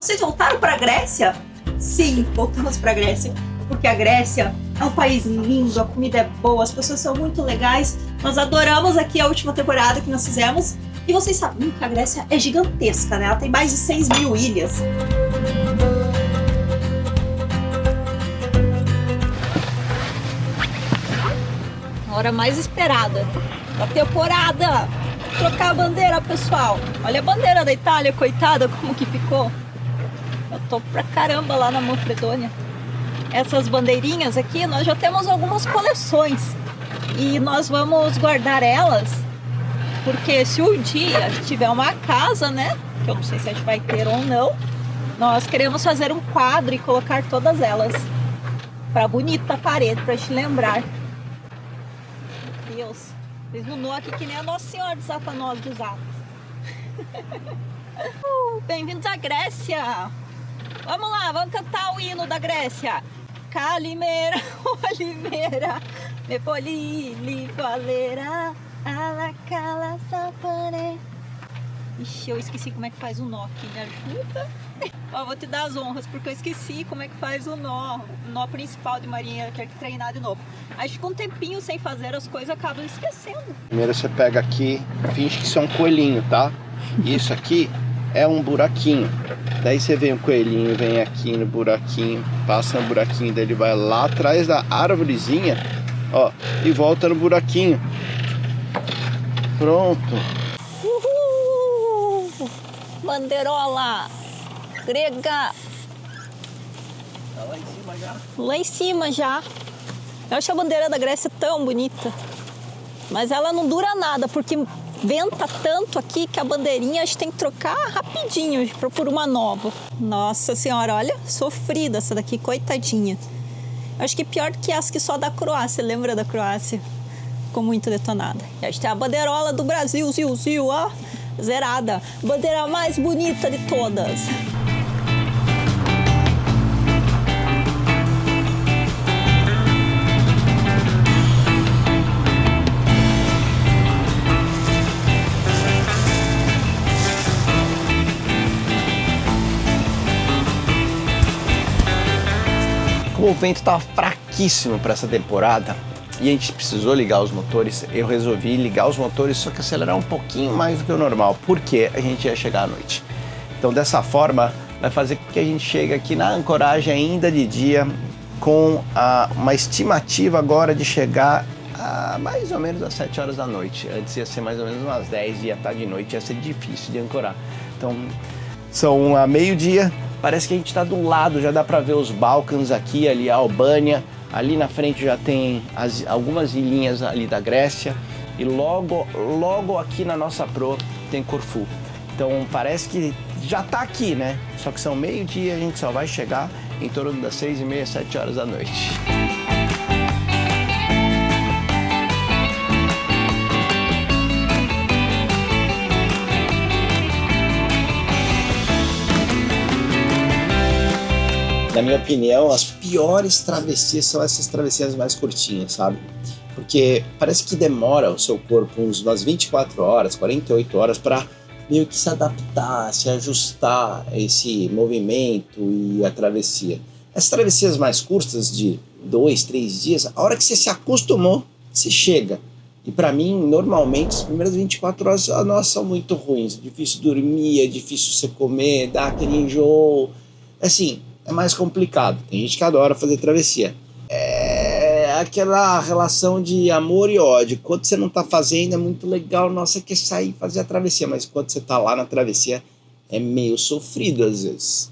Vocês voltaram para a Grécia? Sim, voltamos para a Grécia, porque a Grécia é um país lindo, a comida é boa, as pessoas são muito legais. Nós adoramos aqui a última temporada que nós fizemos. E vocês sabem que a Grécia é gigantesca, né? Ela tem mais de 6.000 ilhas. A hora mais esperada da temporada. Trocar a bandeira, pessoal. Olha a bandeira da Itália, coitada, como que ficou. Eu tô pra caramba lá na Manfredonia. Essas bandeirinhas aqui, nós já temos algumas coleções. E nós vamos guardar elas, porque se um dia tiver uma casa, né? Que eu não sei se a gente vai ter ou não. Nós queremos fazer um quadro e colocar todas elas pra bonita parede, pra te lembrar. Meu Deus, fez no nó aqui que nem a Nossa Senhora de Satanás dos Atos. Bem-vindos à Grécia! Vamos lá, vamos cantar o hino da Grécia. Calimera, Oliveira, Mepolili, Valera, Alacala, Sapane. Ixi, eu esqueci como é que faz o nó aqui, me ajuda? Ó, vou te dar as honras, porque eu esqueci como é que faz o nó principal de marinheiro, que é que treinar de novo. Aí fica um tempinho sem fazer as coisas, acabam esquecendo. Primeiro você pega aqui, finge que isso é um coelhinho, tá? Isso aqui é um buraquinho. Daí você vem o coelhinho, vem aqui no buraquinho, passa no buraquinho, daí ele vai lá atrás da árvorezinha, ó, e volta no buraquinho. Pronto. Uhul! Bandeirola grega. Tá lá em cima já? Lá em cima já. Eu acho a bandeira da Grécia tão bonita. Mas ela não dura nada, porque venta tanto aqui que a bandeirinha a gente tem que trocar rapidinho por uma nova. Nossa senhora, olha, sofrida essa daqui, coitadinha. Eu acho que pior que as que só da Croácia, lembra da Croácia? Ficou muito detonada. E a gente tem a bandeirola do Brasil, Zil, ó, zerada. Bandeira mais bonita de todas. Como o vento estava fraquíssimo para essa temporada e a gente precisou ligar os motores, eu resolvi ligar os motores, só que acelerar um pouquinho mais do que o normal, porque a gente ia chegar à noite. Então dessa forma vai fazer com que a gente chegue aqui na ancoragem ainda de dia, com uma estimativa agora de chegar a mais ou menos às 7 horas da noite. Antes ia ser mais ou menos umas 10, ia estar de noite, ia ser difícil de ancorar. Então são a meio-dia. Parece que a gente está do lado, já dá para ver os Balcãs aqui, ali a Albânia, ali na frente já tem algumas ilhinhas ali da Grécia e logo aqui na nossa proa tem Corfu. Então parece que já está aqui, né? Só que são meio-dia, a gente só vai chegar em torno das 6h30, 7 horas da noite. Na minha opinião, as piores travessias são essas travessias mais curtinhas, sabe? Porque parece que demora o seu corpo umas 24 horas, 48 horas para meio que se adaptar, se ajustar a esse movimento e a travessia. As travessias mais curtas, de 2, 3 dias, a hora que você se acostumou, você chega. E para mim, normalmente, as primeiras 24 horas nossa, são muito ruins. É difícil dormir, é difícil você comer, dá aquele enjoo. Assim, é mais complicado. Tem gente que adora fazer travessia. É aquela relação de amor e ódio. Quando você não tá fazendo é muito legal, nossa, quer sair e fazer a travessia. Mas quando você tá lá na travessia é meio sofrido às vezes.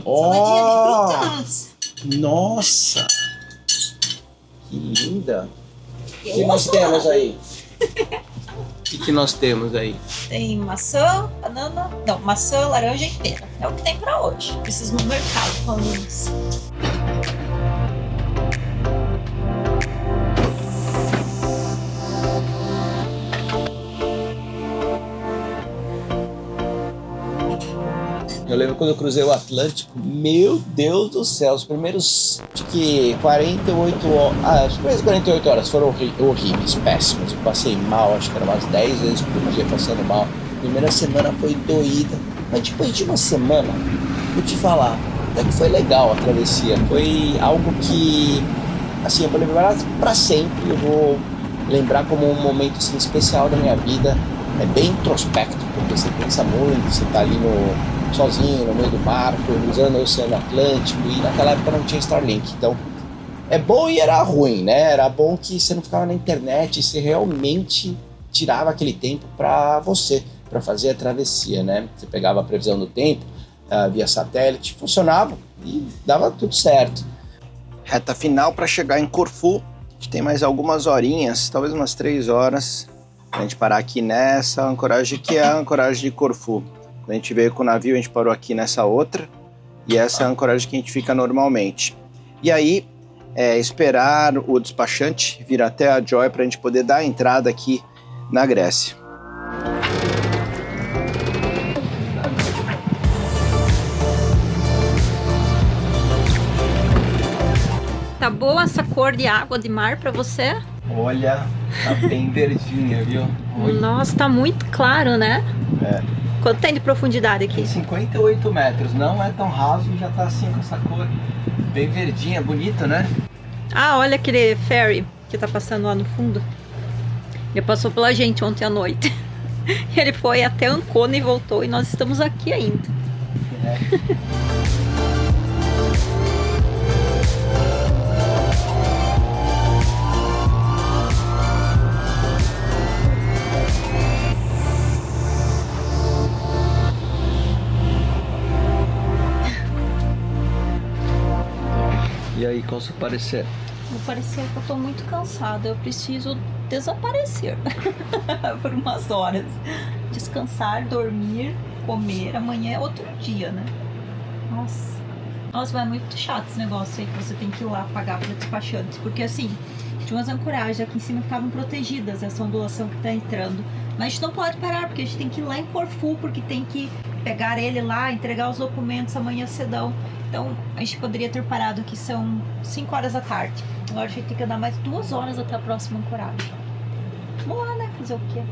Saladinha de frutas. Nossa! Que linda! O que nós temos aí? O que nós temos aí? Tem maçã, banana, não, maçã, laranja e pera. É o que tem pra hoje. Preciso no mercado falando isso. Eu lembro quando eu cruzei o Atlântico, meu Deus do céu, os primeiros, acho que 48 horas, as primeiras 48 horas foram horríveis, péssimos. Eu passei mal, acho que era umas 10 vezes por dia passando mal. A primeira semana foi doída, mas depois de uma semana, Vou te falar, até que foi legal a travessia. Foi algo que, assim, eu vou lembrar pra sempre. Eu vou lembrar como um momento assim, especial da minha vida. É bem introspecto, porque você pensa muito, você tá ali sozinho, no meio do barco, cruzando o Oceano Atlântico, e naquela época não tinha Starlink. Então, é bom e era ruim, né? Era bom que você não ficava na internet, você realmente tirava aquele tempo pra você, pra fazer a travessia, né? Você pegava a previsão do tempo, via satélite, funcionava e dava tudo certo. Reta final para chegar em Corfu. A gente tem mais algumas horinhas, talvez umas 3 horas, pra gente parar aqui nessa ancoragem, que é a ancoragem de Corfu. Quando a gente veio com o navio, a gente parou aqui nessa outra, e essa é a ancoragem que a gente fica normalmente. E aí, esperar o despachante vir até a Joy pra gente poder dar a entrada aqui na Grécia. Tá boa essa cor de água de mar pra você? Olha, tá bem verdinha, viu? Nossa, tá muito claro, né? É. Quanto tem de profundidade aqui? Tem 58 metros, não é tão raso e já tá assim com essa cor bem verdinha, bonito, né? Ah, olha aquele ferry que tá passando lá no fundo. Ele passou pela gente ontem à noite. Ele foi até Ancona e voltou, e nós estamos aqui ainda. É. E aí, qual o seu parecer? Meu parecer que eu tô muito cansada. Eu preciso desaparecer por umas horas. Descansar, dormir, comer. Amanhã é outro dia, né? Nossa, mas é muito chato esse negócio aí que você tem que ir lá pagar para despachante. Porque assim, tinha umas ancoragens aqui em cima que estavam protegidas, essa ondulação que tá entrando. Mas a gente não pode parar, porque a gente tem que ir lá em Corfu, porque tem que pegar ele lá, entregar os documentos amanhã cedão. Então, a gente poderia ter parado aqui, são 5 horas da tarde. Agora a gente tem que andar mais 2 horas até a próxima ancoragem. Vamos lá, né? Fazer o quê?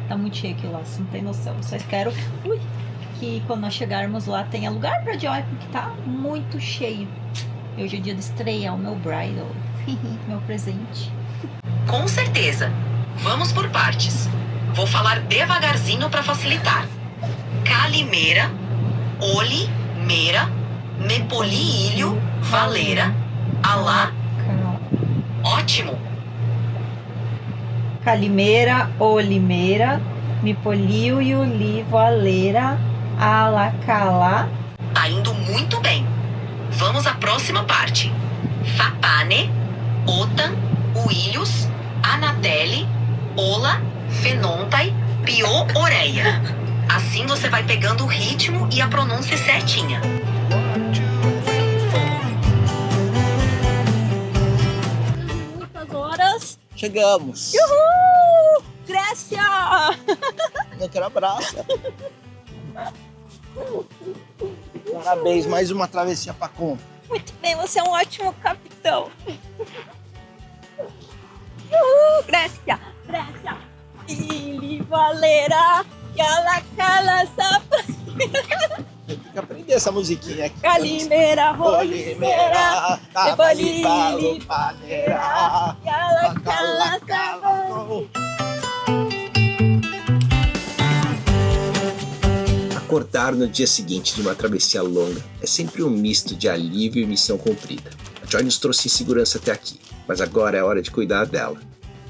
Tá muito cheio aqui lá, você não tem noção. Só espero que quando nós chegarmos lá tenha lugar pra Joy, porque tá muito cheio. Hoje é dia de estrear o meu bridal. Meu presente. Com certeza. Vamos por partes. Vou falar devagarzinho pra facilitar. Calimera, Olimeira, Mepoliilho, Valeira, Alá. Ótimo. Calimera, Olimeira, Mipoliu, Yuli, Valeira, Alacalá. Tá indo muito bem. Vamos à próxima parte. Fapane, Otan, Uilhos, Anatele, Ola, Fenontai, Pio, Oreia. Assim você vai pegando o ritmo e a pronúncia certinha. Muitas horas. Chegamos! Uhul! Grécia! Eu quero abraço. Parabéns, mais uma travessia pra conta. Muito bem, você é um ótimo capitão. Uhul! Grécia! Grécia! Ili, Valeira, Alacalá, Sapa. Tem que aprender essa musiquinha aqui. Calimera, Olimeira, Mepolilho, Paneira, Alacalá, Sapa. Acordar no dia seguinte de uma travessia longa é sempre um misto de alívio e missão cumprida. A Joy nos trouxe em segurança até aqui, mas agora é hora de cuidar dela.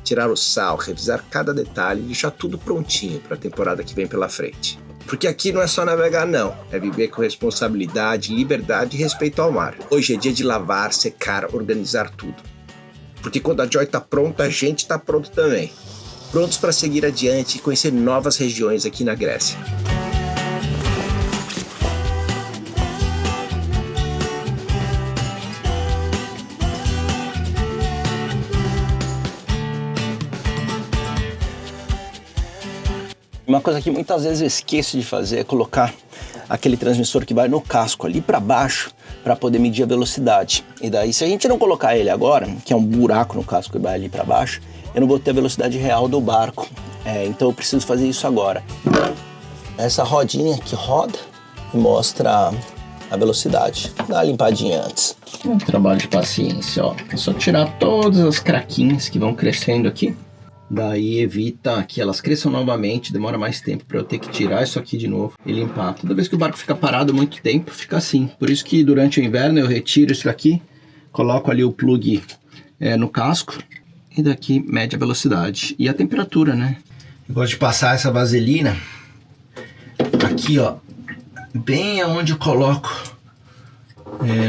Tirar o sal, revisar cada detalhe e deixar tudo prontinho para a temporada que vem pela frente. Porque aqui não é só navegar não, é viver com responsabilidade, liberdade e respeito ao mar. Hoje é dia de lavar, secar, organizar tudo. Porque quando a Joy tá pronta, a gente tá pronto também. Prontos para seguir adiante e conhecer novas regiões aqui na Grécia. Uma coisa que muitas vezes eu esqueço de fazer é colocar aquele transmissor que vai no casco ali para baixo para poder medir a velocidade. E daí, se a gente não colocar ele agora, que é um buraco no casco que vai ali para baixo, eu não vou ter a velocidade real do barco. Então eu preciso fazer isso agora. Essa rodinha que roda e mostra a velocidade. Dá uma limpadinha antes. Um trabalho de paciência, ó. É só tirar todas as craquinhas que vão crescendo aqui. Daí evita que elas cresçam novamente, demora mais tempo para eu ter que tirar isso aqui de novo e limpar. Toda vez que o barco fica parado muito tempo, fica assim. Por isso que durante o inverno eu retiro isso daqui, coloco ali o plug no casco e daqui mede a velocidade e a temperatura, né? Eu gosto de passar essa vaselina aqui, ó, bem aonde eu coloco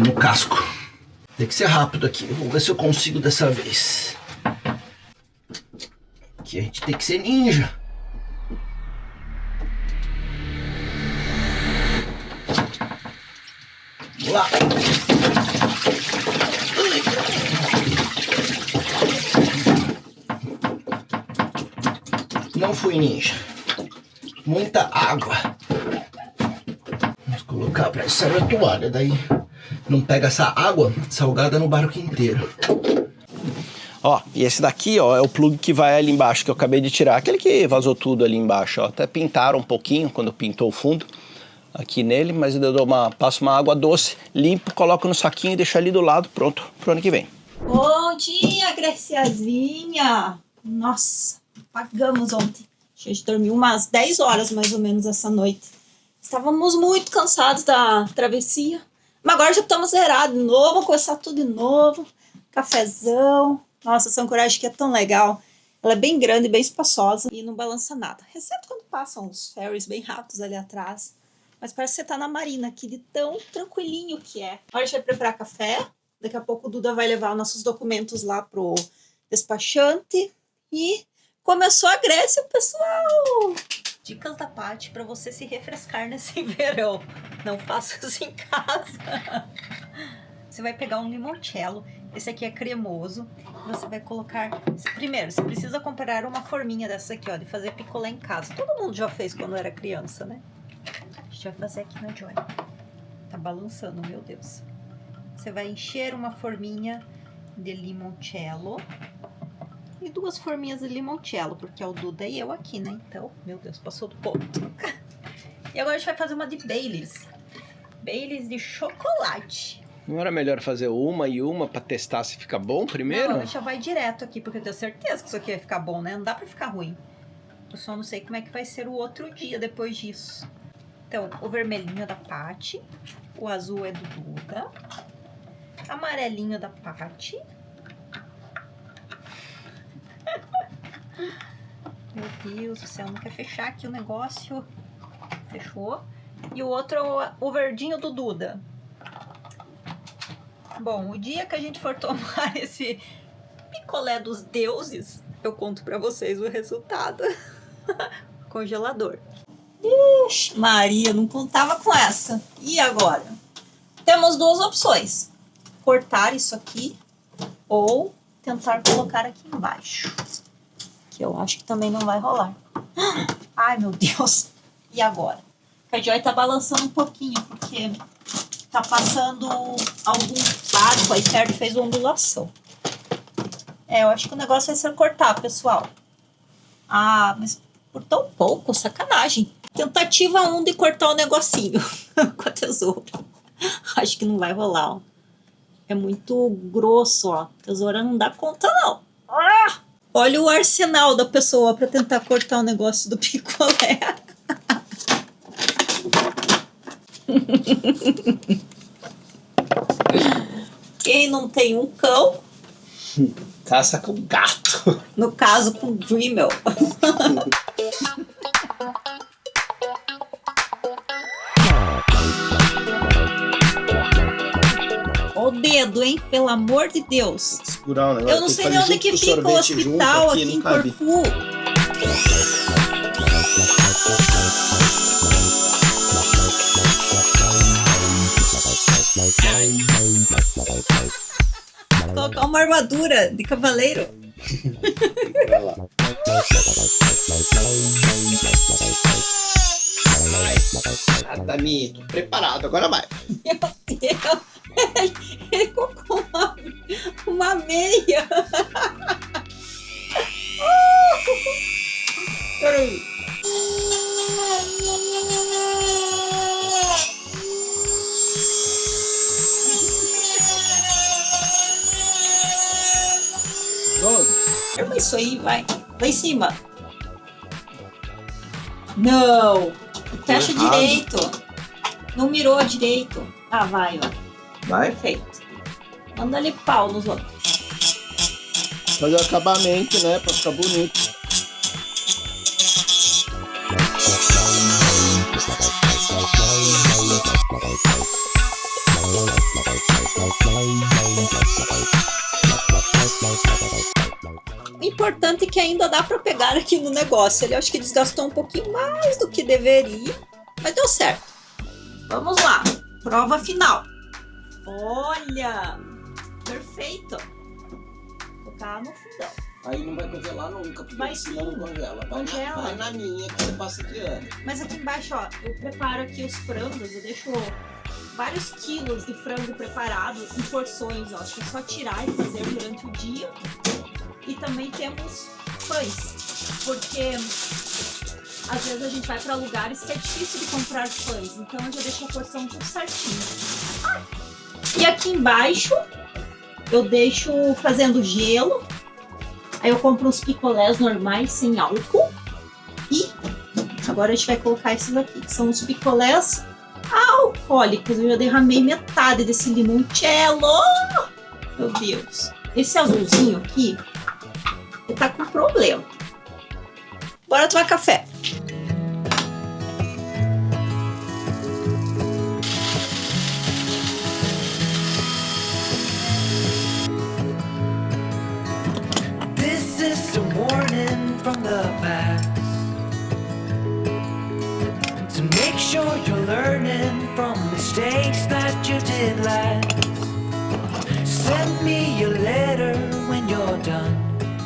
no casco. Tem que ser rápido aqui, vamos ver se eu consigo dessa vez. Aqui a gente tem que ser ninja. Vamos lá. Não fui ninja. Muita água. Vamos colocar para essa toalha, daí não pega essa água salgada no barco inteiro. Ó, e esse daqui, ó, é o plug que vai ali embaixo, que eu acabei de tirar. Aquele que vazou tudo ali embaixo, ó. Até pintaram um pouquinho quando pintou o fundo aqui nele, mas eu passo uma água doce, limpo, coloco no saquinho e deixo ali do lado, pronto pro ano que vem. Bom dia, Graciazinha! Nossa, pagamos ontem. A gente dormiu umas 10 horas mais ou menos essa noite. Estávamos muito cansados da travessia, mas agora já estamos zerados de novo, vamos começar tudo de novo. Cafezão. Nossa, São Coragem que é tão legal. Ela é bem grande, bem espaçosa e não balança nada. Exceto quando passam os ferries bem rápidos ali atrás. Mas parece que você tá na marina aqui, de tão tranquilinho que é. Agora a gente vai preparar café. Daqui a pouco o Duda vai levar nossos documentos lá pro despachante. E começou a Grécia, pessoal! Dicas da Paty para você se refrescar nesse verão. Não faça isso em casa. Você vai pegar um limoncello. Esse aqui é cremoso. Você vai colocar... Primeiro, você precisa comprar uma forminha dessa aqui, ó, de fazer picolé em casa. Todo mundo já fez quando era criança, né? A gente vai fazer aqui na Joy. Tá balançando, meu Deus. Você vai encher uma forminha de limoncello. E 2 forminhas de limoncello, porque é o Duda e eu aqui, né? Então, meu Deus, passou do ponto. E agora a gente vai fazer uma de Baileys. Baileys de chocolate. Não era melhor fazer uma e uma pra testar se fica bom primeiro? Não, já vai direto aqui, porque eu tenho certeza que isso aqui vai ficar bom, né? Não dá pra ficar ruim. Eu só não sei como é que vai ser o outro dia depois disso. Então, o vermelhinho é da Paty, o azul é do Duda, amarelinho é da Paty. Meu Deus do céu, não quer fechar aqui o negócio. Fechou. E o outro é o verdinho do Duda. Bom, o dia que a gente for tomar esse picolé dos deuses, eu conto pra vocês o resultado. Congelador. Ixi, Maria, não contava com essa. E agora? Temos 2 opções. Cortar isso aqui ou tentar colocar aqui embaixo. Que eu acho que também não vai rolar. Ai, meu Deus. E agora? A Joy tá balançando um pouquinho, porque tá passando algum barco aí perto, fez uma ondulação. Eu acho que o negócio vai ser cortar, pessoal. Ah, mas por tão pouco, sacanagem. Tentativa 1 de cortar o negocinho com a tesoura. Acho que não vai rolar, ó. É muito grosso, ó. A tesoura não dá conta, não. Ah! Olha o arsenal da pessoa pra tentar cortar o negócio do picolé. Quem não tem um cão, Caça com gato. no caso com Dremel. Ó o dedo, hein? Pelo amor de Deus. Segurar o negócio. Eu não sei nem onde que fica o hospital aqui em Corfu. Colocar uma armadura de cavaleiro. Vai lá. Dami, tô preparado, agora vai. Meu Deus. Ele colocou uma meia. Peraí. Isso aí, vai. Lá em cima. Não. Fecha direito. Não mirou direito. Ah, vai, ó. Vai? Perfeito. Manda ali pau nos outros. Fazer o acabamento, né? Pra ficar bonito. O importante é que ainda dá pra pegar aqui no negócio. Ele acho que desgastou um pouquinho mais do que deveria, mas deu certo. Vamos lá. Prova final. Olha! Perfeito. Vou colocar no fundão. Aí não vai congelar nunca, porque Vai senão sim. não congela. Congela. Vai na minha que você passa de ano. Mas aqui embaixo, ó, eu preparo aqui os frangos. Eu deixo vários quilos de frango preparado em porções, ó. Que é só tirar e fazer durante o dia. E também temos pães, porque às vezes a gente vai para lugares que é difícil de comprar pães, então eu já deixo a porção tudo certinho. E aqui embaixo eu deixo fazendo gelo, aí eu compro uns picolés normais sem álcool e agora a gente vai colocar esses aqui, que são os picolés alcoólicos. Eu já derramei metade desse limoncello, meu Deus. Esse azulzinho aqui ele tá com problema. Bora tomar café. This is a warning from the past. To make sure you're learning from mistakes that you did last. Send me a letter when you're done.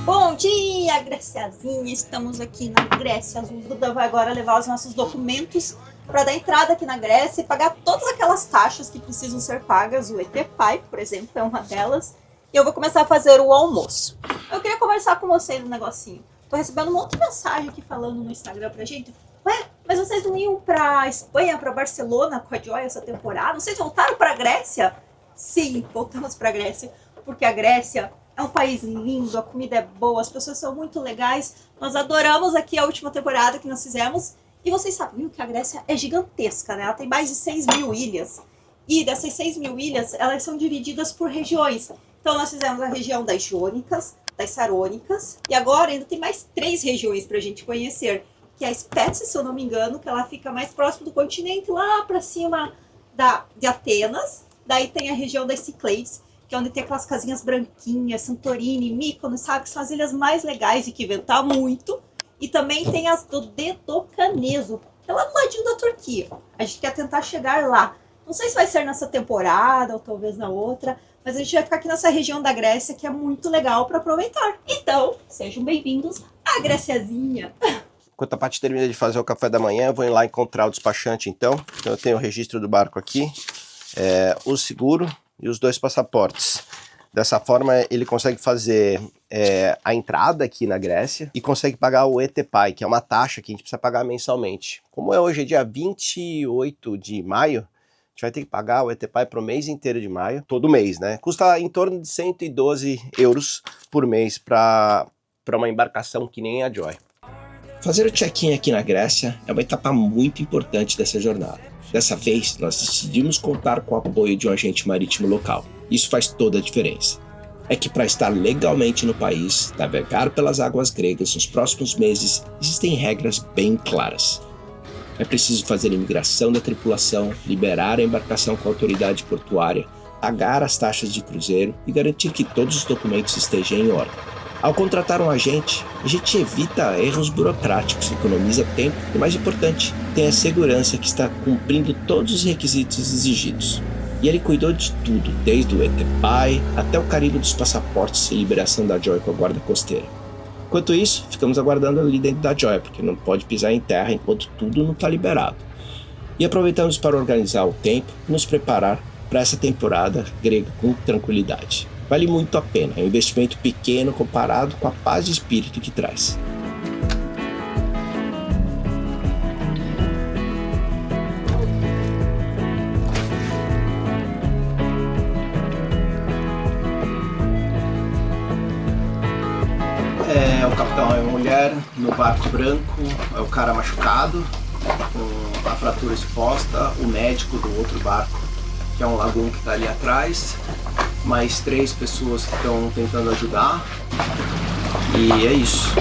Bom dia, Greciazinha! Estamos aqui na Grécia. A Duda vai agora levar os nossos documentos para dar entrada aqui na Grécia e pagar todas aquelas taxas que precisam ser pagas. O ETPAI, por exemplo, é uma delas. E eu vou começar a fazer o almoço. Eu queria conversar com vocês um negocinho. Tô recebendo um monte de mensagem aqui falando no Instagram pra gente. Ué, mas vocês não iam pra Espanha, pra Barcelona com a Joy essa temporada? Vocês voltaram pra Grécia? Sim, voltamos pra Grécia. Porque a Grécia é um país lindo, a comida é boa, as pessoas são muito legais. Nós adoramos aqui a última temporada que nós fizemos. E vocês sabiam que a Grécia é gigantesca, né? Ela tem mais de 6 mil ilhas. E dessas 6 mil ilhas, elas são divididas por regiões. Então nós fizemos a região das Jônicas, das Sarônicas. E agora ainda tem mais 3 regiões pra gente conhecer. Que é a Spetses, se eu não me engano, que ela fica mais próximo do continente, lá pra cima de Atenas. Daí tem a região das Ciclades, que é onde tem aquelas casinhas branquinhas, Santorini, Mykonos, sabe? Que são as ilhas mais legais e que ventam muito. E também tem as do Dedocaneso, que é lá no ladinho da Turquia. A gente quer tentar chegar lá. Não sei se vai ser nessa temporada ou talvez na outra, mas a gente vai ficar aqui nessa região da Grécia que é muito legal para aproveitar. Então, sejam bem-vindos à Gréciazinha. Enquanto a Paty termina de fazer o café da manhã, eu vou ir lá encontrar o despachante então. Então eu tenho o registro do barco aqui, o seguro e os 2 passaportes. Dessa forma ele consegue fazer a entrada aqui na Grécia e consegue pagar o ETPAI, que é uma taxa que a gente precisa pagar mensalmente. Como hoje é dia 28 de maio, a gente vai ter que pagar o ETPAI para o mês inteiro de maio, todo mês, né? Custa em torno de 112 euros por mês para uma embarcação que nem a Joy. Fazer o check-in aqui na Grécia é uma etapa muito importante dessa jornada. Dessa vez, nós decidimos contar com o apoio de um agente marítimo local. Isso faz toda a diferença. É que para estar legalmente no país, navegar pelas águas gregas nos próximos meses, existem regras bem claras. É preciso fazer a imigração da tripulação, liberar a embarcação com a autoridade portuária, pagar as taxas de cruzeiro e garantir que todos os documentos estejam em ordem. Ao contratar um agente, a gente evita erros burocráticos, economiza tempo e, mais importante, tem a segurança que está cumprindo todos os requisitos exigidos. E ele cuidou de tudo, desde o ETPAI até o carimbo dos passaportes e liberação da Joy com a guarda costeira. Enquanto isso, ficamos aguardando ali dentro da Joy, porque não pode pisar em terra enquanto tudo não está liberado. E aproveitamos para organizar o tempo e nos preparar para essa temporada grega com tranquilidade. Vale muito a pena, é um investimento pequeno comparado com a paz de espírito que traz. O capitão é uma mulher no barco branco, é o cara machucado, com a fratura exposta, o médico do outro barco, que é um lagoon que está ali atrás, mais 3 pessoas que estão tentando ajudar, e é isso.